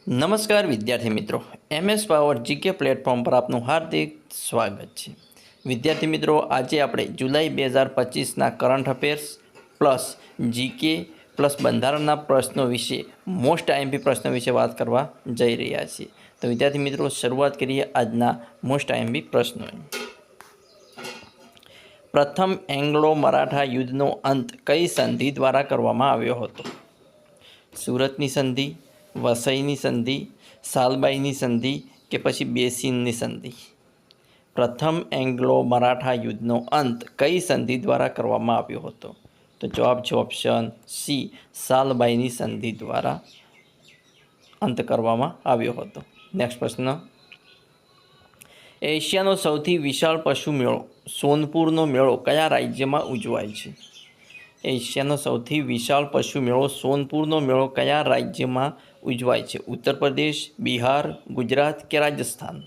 નમસ્કાર વિદ્યાર્થી મિત્રો, MS પાવર જીકે પ્લેટફોર્મ પર આપનું હાર્દિક સ્વાગત છે. વિદ્યાર્થી મિત્રો, આજે આપણે જુલાઈ 2025ના current affairs plus GK plus બંધારણના પ્રશ્નો વિશે મોસ્ટ આઈએમપી પ્રશ્નો વિશે વાત કરવા જઈ રહ્યા છીએ. તો વિદ્યાર્થી મિત્રો, શરૂઆત કરીએ આજના મોસ્ટ આઈએમપી પ્રશ્નો. પ્રથમ એંગ્લો મરાઠા યુદ્ધનો અંત કઈ સંધિ દ્વારા કરવામાં આવ્યો હતો? સુરતની સંધિ, વસઈની સંધિ, સાલબાઈની સંધિ કે પછી બેસીનની સંધિ? પ્રથમ એંગ્લો મરાઠા યુદ્ધનો અંત કઈ સંધિ દ્વારા કરવામાં આવ્યો હતો? તો જવાબ છે ઓપ્શન સી, સાલબાઈની સંધિ દ્વારા અંત કરવામાં આવ્યો હતો. નેક્સ્ટ પ્રશ્ન. એશિયાનો સૌથી વિશાળ પશુ મેળો સોનપુરનો મેળો કયા રાજ્યમાં ઉજવાય છે? એશિયાનો સૌથી વિશાળ પશુ મેળો સોનપુરનો મેળો કયા રાજ્યમાં ઉજવાય છે? ઉત્તર પ્રદેશ, બિહાર, ગુજરાત કે રાજસ્થાન?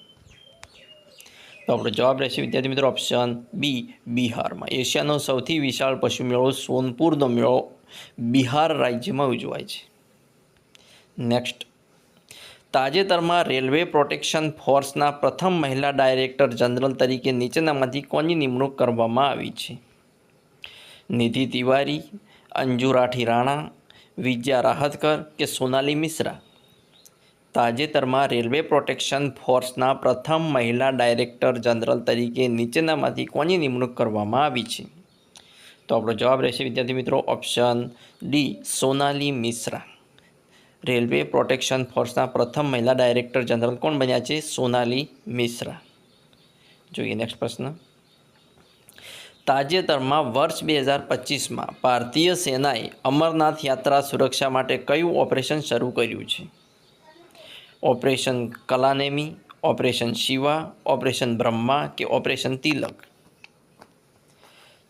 તો આપણો જવાબ રહેશે વિદ્યાર્થી મિત્રો ઓપ્શન બી, બિહારમાં. એશિયાનો સૌથી વિશાળ પશુ મેળો સોનપુરનો મેળો બિહાર રાજ્યમાં ઉજવાય છે. નેક્સ્ટ. તાજેતરમાં રેલવે પ્રોટેક્શન ફોર્સના પ્રથમ મહિલા ડાયરેક્ટર જનરલ તરીકે નીચેનામાંથી કોની નિમણૂક કરવામાં આવી છે? નિધિ તિવારી, અંજુ રાઠી રાણા, વિજયા રાહતકર કે સોનાલી મિશ્રા? તાજેતરમાં રેલવે પ્રોટેક્શન ફોર્સના પ્રથમ મહિલા ડાયરેક્ટર જનરલ તરીકે નીચેનામાંથી કોની નિમણૂક કરવામાં આવી છે? તો આપણો જવાબ રહેશે વિદ્યાર્થી મિત્રો option D, Sonali Mishra. Railway protection ફોર્સના પ્રથમ મહિલા ડાયરેક્ટર જનરલ કોણ બન્યા છે? સોનાલી મિશ્રા. જોઈએ નેક્સ્ટ પ્રશ્ન. તાજેતરમાં વર્ષ 2025માં ભારતીય સેનાએ અમરનાથ યાત્રા સુરક્ષા માટે કયું ઓપરેશન શરૂ કર્યું છે? Operation Kalanemi, operation Shiva, operation Brahma કે ઓપરેશન તિલક?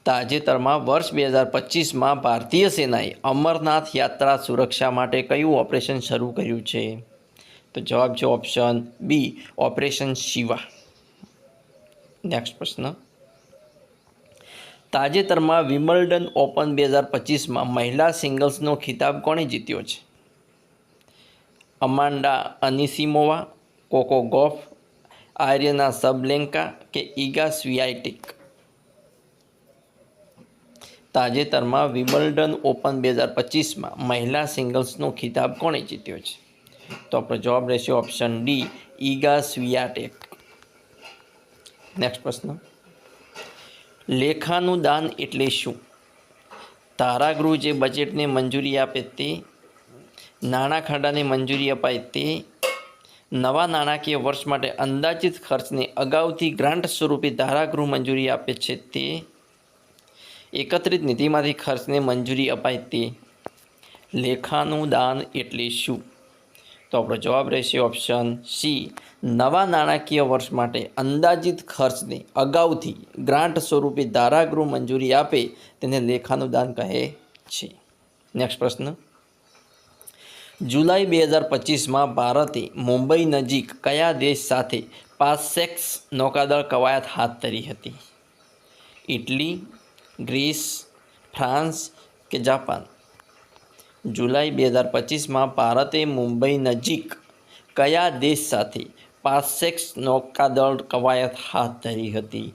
તાજેતરમાં વર્ષ 2025માં ભારતીય સેનાએ અમરનાથ યાત્રા સુરક્ષા માટે કયું ઓપરેશન શરૂ કર્યું છે? તો જવાબ છે option B, operation Shiva. Next પ્રશ્ન. તાજેતરમાં વિમ્બલ્ડન ઓપન 2025માં મહિલા સિંગલ્સનો ખિતાબ કોણે જીત્યો છે? અમાન્ડા અનિસિમોવા, કોકો ગોફ, આર્યના સબલેન્કા કે ઇગા સ્વિયાટેક? તાજેતરમાં વિમ્બલ્ડન ઓપન 2025માં મહિલા સિંગલ્સનો ખિતાબ કોણે જીત્યો છે? તો આપણો જવાબ રહેશે ઓપ્શન ડી, ઇગા સ્વિયાટેક. નેક્સ્ટ પ્રશ્ન. લેખાનું દાન એટલે શું? ધારાગૃહ જે બજેટને મંજૂરી આપે તે, નાણાં ખાડાને મંજૂરી અપાય તે, નવા નાણાકીય વર્ષ માટે અંદાજિત ખર્ચને અગાઉથી ગ્રાન્ટ સ્વરૂપે ધારાગૃહ મંજૂરી આપે છે તે, એકત્રિત નિધિમાંથી ખર્ચને મંજૂરી અપાય તે? લેખાનું દાન એટલે શું? તો આપણો જવાબ રહેશે ઓપ્શન સી, નવા નાણાકીય વર્ષ માટે અંદાજિત ખર્ચને અગાઉથી ગ્રાન્ટ સ્વરૂપે ધારાગૃહ મંજૂરી આપે તેને લેખાનું દાન કહે છે. નેક્સ્ટ પ્રશ્ન. જુલાઈ 2025માં ભારતે મુંબઈ નજીક કયા દેશ સાથે પાસેક્સ નૌકાદળ કવાયત હાથ ધરી હતી? ઇટલી, ગ્રીસ, ફ્રાન્સ કે જાપાન? જુલાઈ 2025માં ભારતે મુંબઈ નજીક કયા દેશ સાથે પાસેક્સ નૌકાદળ કવાયત હાથ ધરી હતી?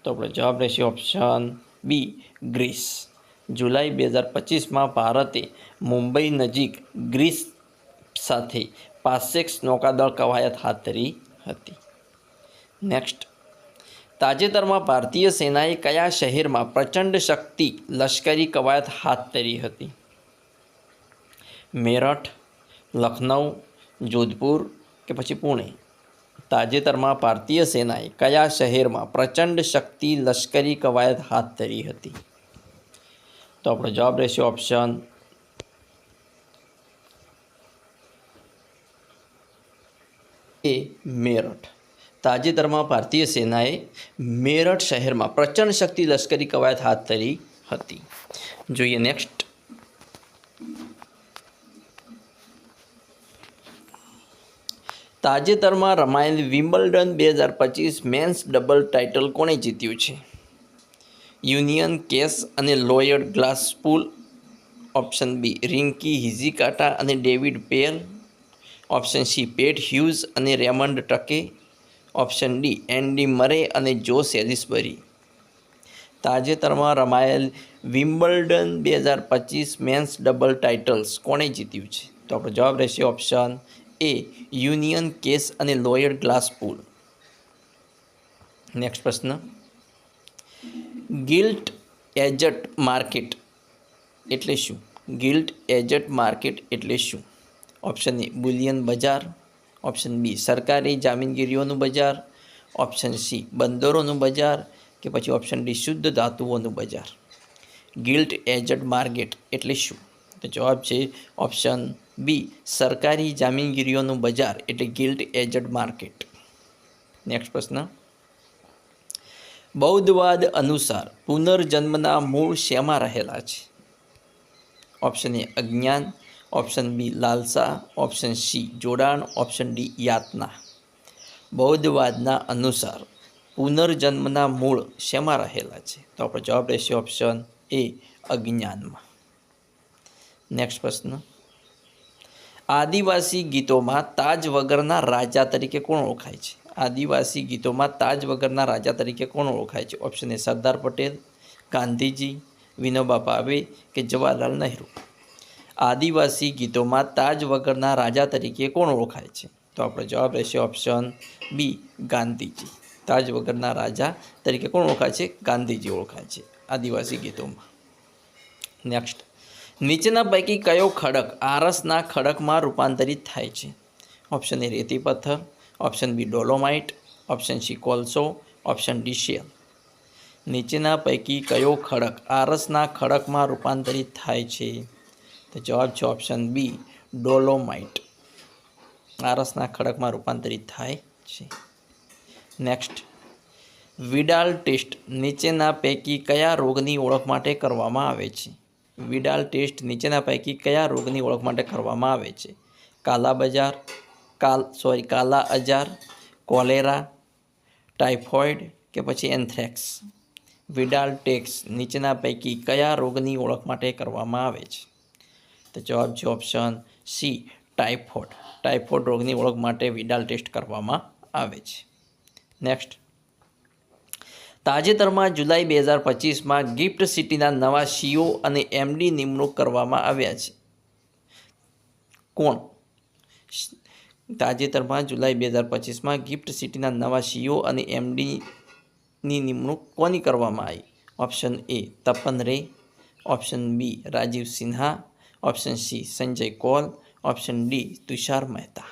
તો આપણો જવાબ રહેશે ઓપ્શન બી, ગ્રીસ. જુલાઈ 2025માં ભારતે મુંબઈ નજીક ગ્રીસ સાથે પાસેક્સ નૌકાદળ કવાયત હાથ ધરી હતી. નેક્સ્ટ. તાજેતરમાં ભારતીય સેનાએ કયા શહેરમાં પ્રચંડ શક્તિ લશ્કરી કવાયત હાથ ધરી હતી? મેરઠ, લખનઉ, જોધપુર કે પછી પુણે? તાજેતરમાં ભારતીય સેનાએ કયા શહેરમાં પ્રચંડ શક્તિ લશ્કરી કવાયત હાથ ધરી હતી? તો આપણો જવાબ રહેશે ઓપ્શન એ, મેરઠ. તાજેતરમાં ભારતીય સેનાએ મેરઠ શહેરમાં પ્રચંડ શક્તિ લશ્કરી કવાયત હાથ ધરી હતી. જોઈએ નેક્સ્ટ. તાજેતરમાં રમાયેલ વિમ્બલ્ડન 2025 મેન્સ ડબલ ટાઇટલ કોણે જીત્યું છે? યુનિયન કેસ અને લોયડ ગ્લાસપૂલ, ઓપ્શન બી રિંકી હિઝીકાટા અને ડેવિડ પેલ, ઓપ્શન સી પેટ હ્યુઝ અને રેમન્ડ ટકે. ઓપ્શન ડી એન્ડી મરે અને જો સેલિસબરી. તાજેતરમાં રમાયેલ વિમ્બલ્ડન 2025 મેન્સ ડબલ ટાઇટલ્સ કોણે જીત્યું છે? તો આપણો જવાબ રહેશે ઓપ્શન એ યુનિયન કેસ અને લોયડ ગ્લાસપુલ. નેક્સ્ટ પ્રશ્ન, ગિલ્ટ એજન્ટ માર્કેટ એટલે શું? ગિલ્ટ એજન્ટ માર્કેટ એટલે શું? ઓપ્શન એ બુલિયન બજાર. ઓપ્શન બી સરકારી જામીનગીરીઓનું બજાર. ઓપ્શન સી બંદરોનું બજાર કે પછી ઓપ્શન ડી શુદ્ધ ધાતુઓનું બજાર. ગિલ્ટ એજન્ટ માર્કેટ એટલે શું? તો જવાબ છે ઓપ્શન બી સરકારી જામીનગીરીઓનું બજાર એટલે ગિલ્ટ એજન્ટ માર્કેટ. નેક્સ્ટ પ્રશ્ન, બૌદ્ધવાદ અનુસાર પુનર્જન્મના મૂળ શેમાં રહેલા છે? ઓપ્શન એ અજ્ઞાન. ઓપ્શન બી લાલસા. ઓપ્શન સી જોડાણ. ઓપ્શન ડી યાતના. બૌદ્ધવાદના અનુસાર પુનર્જન્મના મૂળ શેમાં રહેલા છે? તો આપણો જવાબ રહેશે ઓપ્શન એ અજ્ઞાનમાં. નેક્સ્ટ પ્રશ્ન, આદિવાસી ગીતોમાં તાજ વગરના રાજા તરીકે કોણ ઓળખાય છે? આદિવાસી ગીતોમાં તાજ વગરના રાજા તરીકે કોણ ઓળખાય છે? ઓપ્શન એ સરદાર પટેલ, ગાંધીજી, વિનોબા ભાવે કે જવાહરલાલ નહેરુ. આદિવાસી ગીતોમાં તાજ વગરના રાજા તરીકે કોણ ઓળખાય છે? તો આપણો જવાબ રહેશે ઓપ્શન બી ગાંધીજી. તાજ વગરના રાજા તરીકે કોણ ઓળખાય છે? ગાંધીજી ઓળખાય છે આદિવાસી ગીતોમાં. નેક્સ્ટ, નીચેના પૈકી કયો ખડક આરસના ખડકમાં રૂપાંતરિત થાય છે? ઓપ્શન એ રેતી પથ્થર. Option B dolomite. Option C કોલસો. Option D shale. નીચેના પૈકી કયો ખડક આરસના ખડકમાં રૂપાંતરિત થાય છે? તો જવાબ છે ઓપ્શન બી ડોલોમાઇટ. આરસના ખડકમાં રૂપાંતરિત થાય છે. નેક્સ્ટ, વિડાલ ટેસ્ટ નીચેના પૈકી કયા રોગની ઓળખ માટે કરવામાં આવે છે? વિડાલ ટેસ્ટ નીચેના પૈકી કયા રોગની ઓળખ માટે કરવામાં આવે છે? કાલા અજાર, કોલેરા, ટાઇફોઇડ કે પછી એન્થ્રેક્સ. વિડાલ ટેસ્ટ નીચેના પૈકી કયા રોગની ઓળખ માટે કરવામાં આવે છે? તો જવાબ છે ઓપ્શન સી ટાઇફોઇડ. ટાઇફોઇડ રોગની ઓળખ માટે વિડાલ ટેસ્ટ કરવામાં આવે છે. નેક્સ્ટ, તાજેતરમાં જુલાઈ 2025માં ગિફ્ટ સિટીના નવા સીઈઓ અને એમડી નિમણૂક કરવામાં આવ્યા છે. કોણ? તાજેતરમાં જુલાઈ 2025માં ગિફ્ટ સિટીના નવા સીઈઓ અને એમડીની નિમણૂક કોની કરવામાં આવી? Option A Tapan Ray. Option B Rajiv Sinha. Option C Sanjay Kaul. Option D Tushar Mehta.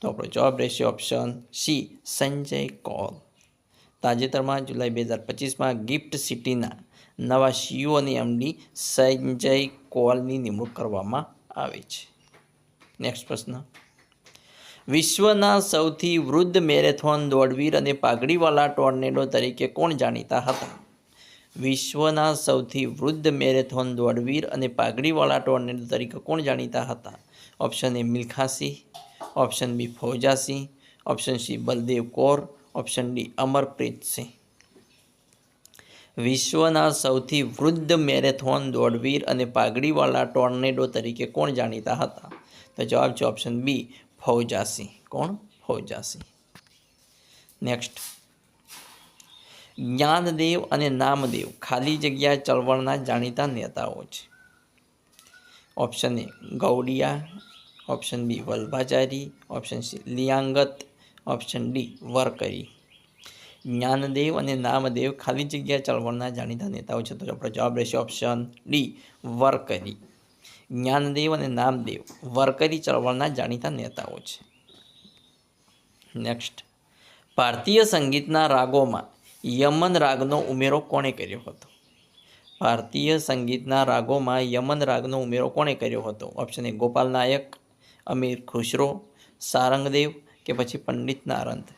તો આપણો જવાબ રહેશે ઓપ્શન સી સંજય કૌલ. તાજેતરમાં જુલાઈ 2025માં ગિફ્ટ સિટીના નવા સીઈઓ અને એમડી સંજય કૌલની નિમણૂક કરવામાં આવી છે. નેક્સ્ટ પ્રશ્ન, વિશ્વના સૌથી વૃદ્ધ મેરેથોન દોડવીર અને પાઘડીવાળા ટોર્નેડો તરીકે કોણ જાણીતા હતા? વિશ્વના સૌથી વૃદ્ધ મેરેથોન દોડવીર અને પાઘડીવાળા ટોર્નેડો તરીકે કોણ જાણીતા હતા? Option A Milkha Singh. Option B Fauja Singh. Option C Baldev Kaur. Option D Amarpreet Singh. વિશ્વના સૌથી વૃદ્ધ મેરેથોન દોડવીર અને પાઘડીવાળા ટોર્નેડો તરીકે કોણ જાણીતા હતા? તો જવાબ છે ઓપ્શન બી ફૌજા સિંહ. કોણ? ફૌજા સિંહ. નેક્સ્ટ, જ્ઞાનદેવ અને નામદેવ ખાલી જગ્યા ચળવળના જાણીતા નેતાઓ છે. Option A Gaudiya. Option B Vallabhachari. Option C Lingayat. Option D Varkari. Gyandev અને નામદેવ ખાલી જગ્યા ચળવળના જાણીતા નેતાઓ છે. તો આપણો જવાબ રહેશે ઓપ્શન ડી વરકરી. જ્ઞાનદેવ અને નામદેવ વરકરી ચળવળના જાણીતા નેતાઓ છે. નેક્સ્ટ, ભારતીય સંગીતના રાગોમાં યમન રાગનો ઉમેરો કોણે કર્યો હતો? ભારતીય સંગીતના રાગોમાં યમન રાગનો ઉમેરો કોણે કર્યો હતો? ઓપ્શન એ ગોપાલ નાયક, અમીર ખુશરો, સારંગદેવ કે પછી પંડિત નારંદ.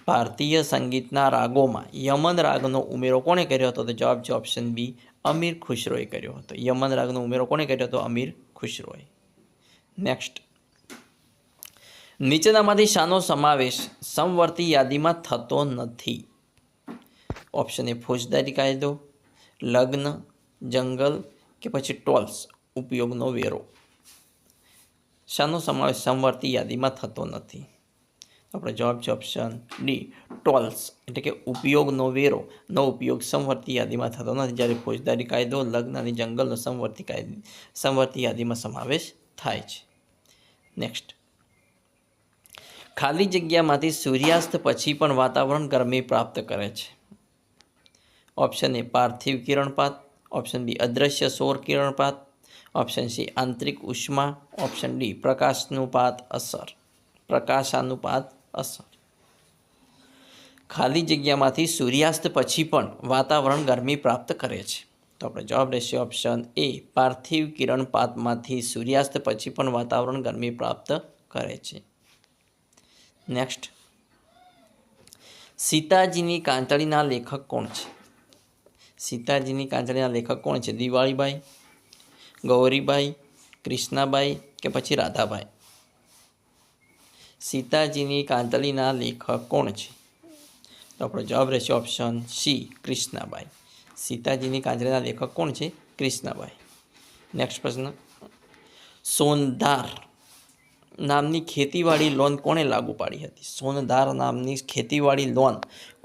ભારતીય સંગીતના રાગોમાં યમન રાગનો ઉમેરો કોણે કર્યો હતો? તો જવાબ છે ઓપ્શન બી અમીર ખુશરોએ કર્યો હતો. યમન રાગનો ઉમેરો કોણે કર્યો હતો? અમીર ખુશરોએ. નેક્સ્ટ, નીચેનામાંથી શાનો સમાવેશ સમવર્તી યાદીમાં થતો નથી? ઓપ્શન એ ફોજદારી કાયદો, લગ્ન, જંગલ કે પછી ટોલ્સ ઉપયોગનો વેરો. શાનો સમાવેશ સમવર્તી યાદીમાં થતો નથી? તો આપણો જવાબ છે ઓપ્શન ડી, ટોલ્સ એટલે કે ઉપયોગનો વેરોનો ઉપયોગ સમવર્તી યાદીમાં થતો નથી, જ્યારે ફોજદારી કાયદો, લગ્ન અને જંગલનો સમવર્તી યાદીમાં સમાવેશ થાય છે. નેક્સ્ટ, ખાલી જગ્યામાંથી સૂર્યાસ્ત પછી પણ વાતાવરણ ગરમી પ્રાપ્ત કરે છે. ઓપ્શન એ પાર્થિવ કિરણપાત, ઓપ્શન બી અદ્રશ્ય સૌર કિરણપાત, ઓપ્શન સી આંતરિક ઉષ્મા, ઓપ્શન ડી પ્રકાશાનુપાત અસર. ખાલી જગ્યામાંથી સૂર્યાસ્ત પછી પણ વાતાવરણ ગરમી પ્રાપ્ત કરે છે. તો આપણે જવાબ રહેશે ઓપ્શન એ, પાર્થિવ કિરણપાતમાંથી સૂર્યાસ્ત પછી પણ વાતાવરણ ગરમી પ્રાપ્ત કરે છે. નેક્સ્ટ, સીતાજીની કાંતળીના લેખક કોણ છે? સીતાજીની કાંતળીના લેખક કોણ છે? દિવાળીબાઈ, ગૌરીબાઈ, કૃષ્ણાબાઈ કે પછી રાધાબાઈ? સીતાજીની કાંતળીના લેખક કોણ છે? તો આપણો જવાબ રહેશે ઓપ્શન સી, કૃષ્ણાબાઈ. સીતાજીની કાંતળીના લેખક કોણ છે? કૃષ્ણાબાઈ. નેક્સ્ટ પ્રશ્ન, સોનધાર નામની ખેતીવાડી લોન કોણે લાગુ પાડી હતી? સોનધાર નામની ખેતીવાડી લોન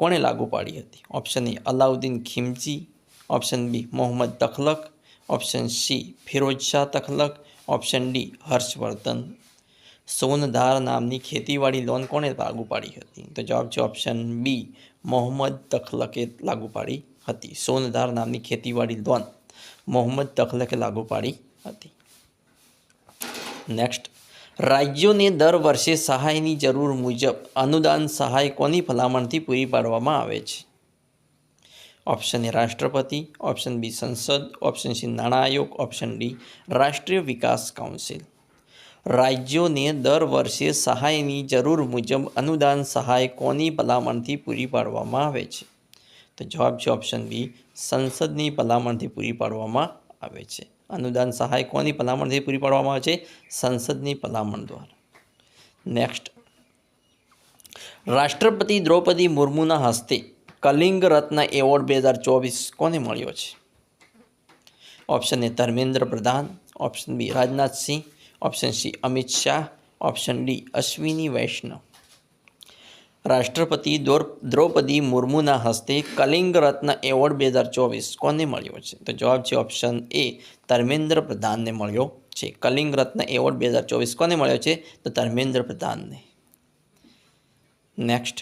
કોણે લાગુ પાડી હતી? Option A Alauddin Khilji, option B Mohammad Tughlaq, option C Firoz Shah Tughlaq, option D Harshavardhan. સોનધાર નામની ખેતીવાડી લોન કોણે લાગુ પાડી હતી? તો જવાબ છે ઓપ્શન બી, મોહમ્મદ તગલકે લાગુ પાડી હતી. સોનધાર નામની ખેતીવાડી લોન મોહમ્મદ તગલકે લાગુ પાડી હતી. નેક્સ્ટ, રાજ્યોને દર વર્ષે સહાયની જરૂર મુજબ અનુદાન સહાય કોની ભલામણથી પૂરી પાડવામાં આવે છે? ઓપ્શન એ રાષ્ટ્રપતિ, ઓપ્શન બી સંસદ, ઓપ્શન સી નાણાં આયોગ, ઓપ્શન ડી રાષ્ટ્રીય વિકાસ કાઉન્સિલ. રાજ્યોને દર વર્ષે સહાયની જરૂર મુજબ અનુદાન સહાય કોની ભલામણથી પૂરી પાડવામાં આવે છે? તો જવાબ છે ઓપ્શન બી, સંસદની ભલામણથી પૂરી પાડવામાં આવે છે. અનુદાન સહાય કોની ભલામણથી પૂરી પાડવામાં આવે છે? સંસદની ભલામણ દ્વારા. નેક્સ્ટ, રાષ્ટ્રપતિ દ્રૌપદી મુર્મુના હસ્તે કલિંગ રત્ન એવોર્ડ 2024 કોને મળ્યો છે? Option A Dharmendra Pradhan, option B Rajnath Singh, option C Amit Shah, option D Ashwini Vaishnaw. રાષ્ટ્રપતિ દ્રૌપદી મુર્મુના હસ્તે કલિંગ રત્ન એવોર્ડ 2024 કોને મળ્યો છે? તો જવાબ છે ઓપ્શન એ, ધર્મેન્દ્ર પ્રધાનને મળ્યો છે. કલિંગ રત્ન એવોર્ડ 2024 કોને મળ્યો છે? તો ધર્મેન્દ્ર પ્રધાનને. નેક્સ્ટ,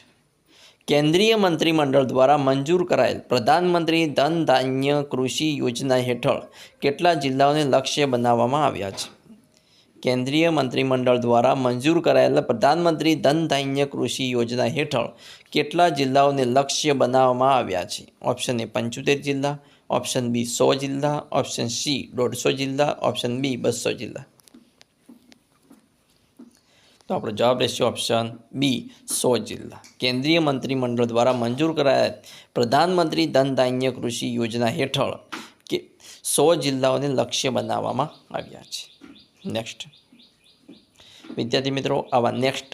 કેન્દ્રીય મંત્રીમંડળ દ્વારા મંજૂર કરાયેલ પ્રધાનમંત્રી ધન ધાન્ય કૃષિ યોજના હેઠળ કેટલા જિલ્લાઓને લક્ષ્ય બનાવવામાં આવ્યા છે? કેન્દ્રીય મંત્રીમંડળ દ્વારા મંજૂર કરાયેલ પ્રધાનમંત્રી ધન ધાન્ય કૃષિ યોજના હેઠળ કેટલા જિલ્લાઓને લક્ષ્ય બનાવવામાં આવ્યા છે? ઓપ્શન એ 75 જિલ્લા, ઓપ્શન બી 100 જિલ્લા, ઓપ્શન સી 150 જિલ્લા, ઓપ્શન બી 200 જિલ્લા. તો આપણો જવાબ રહેશે ઓપ્શન બી 100 જિલ્લા. કેન્દ્રીય મંત્રીમંડળ દ્વારા મંજૂર કરાયેલ પ્રધાનમંત્રી ધન ધાન્ય કૃષિ યોજના હેઠળ 100 જિલ્લાઓને લક્ષ્ય બનાવવામાં આવ્યા છે. નેક્સ્ટ, વિદ્યાર્થી મિત્રો, આવા નેક્સ્ટ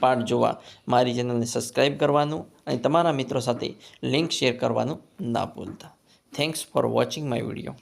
પાર્ટ જોવા મારી ચેનલને સબસ્ક્રાઈબ કરવાનું અને તમારા મિત્રો સાથે લિંક શેર કરવાનું ના ભૂલતા. Thanks for watching my video.